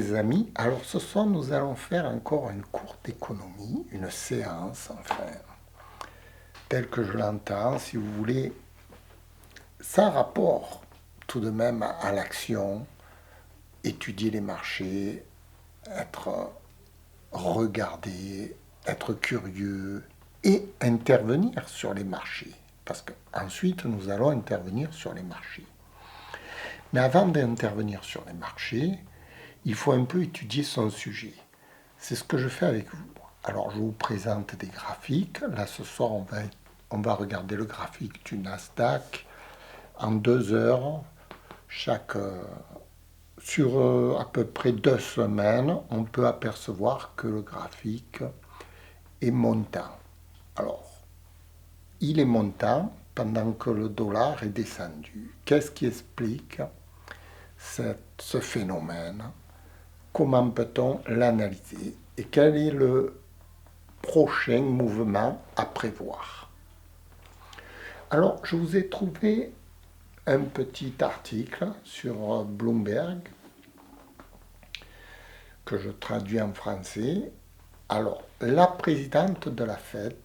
mes amis, alors ce soir nous allons faire encore une courte économie, une séance enfin, telle que je l'entends, si vous voulez, sans rapport tout de même à l'action, étudier les marchés, être regardé, être curieux et intervenir sur les marchés. Parce qu'ensuite nous allons intervenir sur les marchés. Mais avant d'intervenir sur les marchés, il faut un peu étudier son sujet. C'est ce que je fais avec vous. Alors, je vous présente des graphiques. Là, ce soir, on va regarder le graphique du Nasdaq en 2 heures. Sur à peu près 2 semaines, on peut apercevoir que le graphique est montant. Alors, il est montant pendant que le dollar est descendu. Qu'est-ce qui explique ce phénomène? Comment peut-on l'analyser et quel est le prochain mouvement à prévoir? Alors, je vous ai trouvé un petit article sur Bloomberg que je traduis en français. Alors, la présidente de la Fed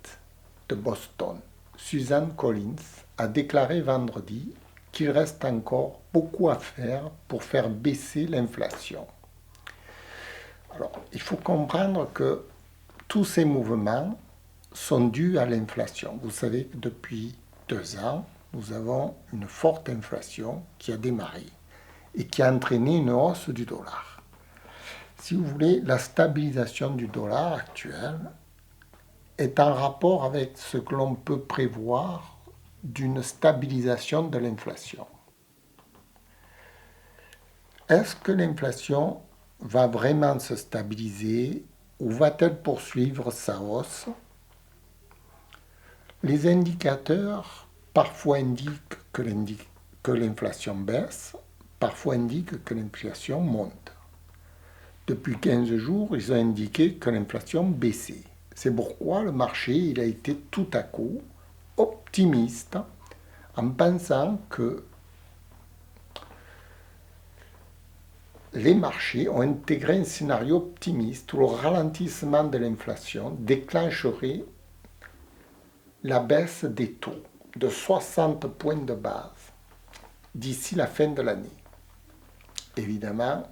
de Boston, Susan Collins, a déclaré vendredi qu'il reste encore beaucoup à faire pour faire baisser l'inflation. Alors, il faut comprendre que tous ces mouvements sont dus à l'inflation. Vous savez que depuis 2 ans, nous avons une forte inflation qui a démarré et qui a entraîné une hausse du dollar. Si vous voulez, la stabilisation du dollar actuel est en rapport avec ce que l'on peut prévoir d'une stabilisation de l'inflation. Est-ce que l'inflation va vraiment se stabiliser ou va-t-elle poursuivre sa hausse? Les indicateurs parfois indiquent que l'inflation baisse, parfois indiquent que l'inflation monte. Depuis 15 jours, ils ont indiqué que l'inflation baissait. C'est pourquoi le marché il a été tout à coup optimiste en pensant que les marchés ont intégré un scénario optimiste où le ralentissement de l'inflation déclencherait la baisse des taux de 60 points de base d'ici la fin de l'année. Évidemment,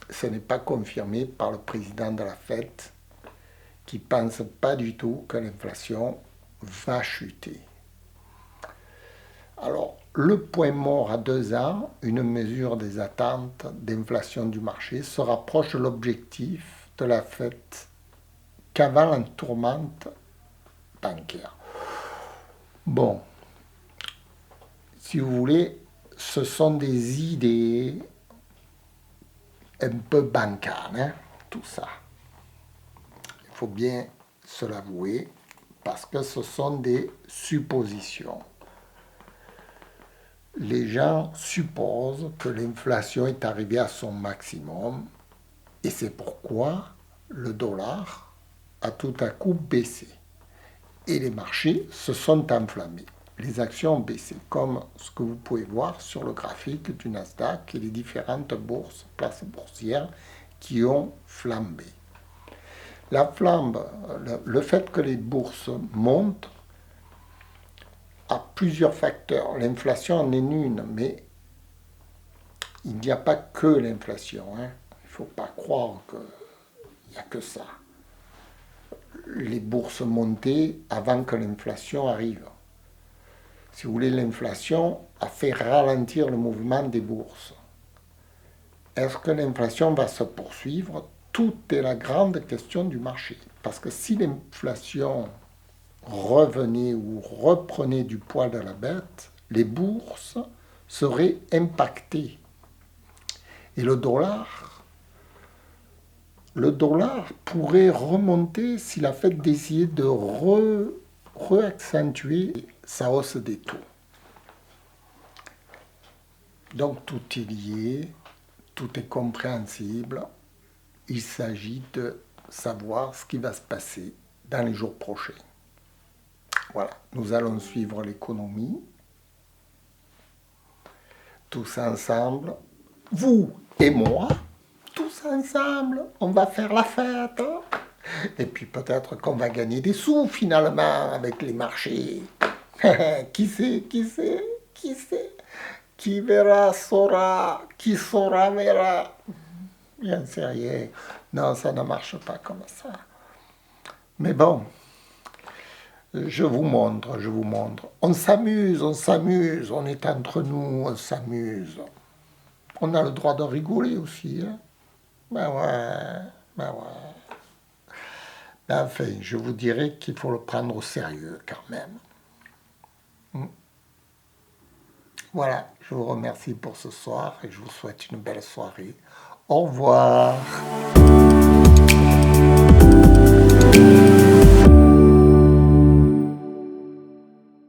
ce n'est pas confirmé par le président de la Fed qui ne pense pas du tout que l'inflation va chuter. Alors, le point mort à 2 ans, une mesure des attentes d'inflation du marché, se rapproche de l'objectif de la Fed qu'avant la tourmente bancaire. Bon, si vous voulez, ce sont des idées un peu bancales, hein, tout ça. Il faut bien se l'avouer, parce que ce sont des suppositions. Les gens supposent que l'inflation est arrivée à son maximum et c'est pourquoi le dollar a tout à coup baissé. Et les marchés se sont enflammés. Les actions ont baissé, comme ce que vous pouvez voir sur le graphique du Nasdaq et les différentes bourses, places boursières qui ont flambé. La flambe, le fait que les bourses montent, a plusieurs facteurs. L'inflation en est une, mais il n'y a pas que l'inflation. Il ne faut pas croire qu'il n'y a que ça. Les bourses montaient avant que l'inflation arrive. Si vous voulez, l'inflation a fait ralentir le mouvement des bourses. Est-ce que l'inflation va se poursuivre? Tout est la grande question du marché. Parce que si l'inflation revenait ou reprenait du poil à la bête, les bourses seraient impactées. Et le dollar pourrait remonter s'il a fait d'essayer de réaccentuer sa hausse des taux. Donc tout est lié, tout est compréhensible. Il s'agit de savoir ce qui va se passer dans les jours prochains. Voilà, nous allons suivre l'économie, tous ensemble, vous et moi, tous tous ensemble, on va faire la fête. Hein. Et puis peut-être qu'on va gagner des sous finalement avec les marchés. Qui sait, qui sait, qui sait. Qui verra saura, qui saura verra. J'en sais rien. Non, ça ne marche pas comme ça. Mais bon, je vous montre, je vous montre. On s'amuse, on est entre nous, on s'amuse. On a le droit de rigoler aussi. Hein. Ben ouais, ben ouais. Ben enfin, je vous dirais qu'il faut le prendre au sérieux quand même. Voilà, je vous remercie pour ce soir et je vous souhaite une belle soirée. Au revoir.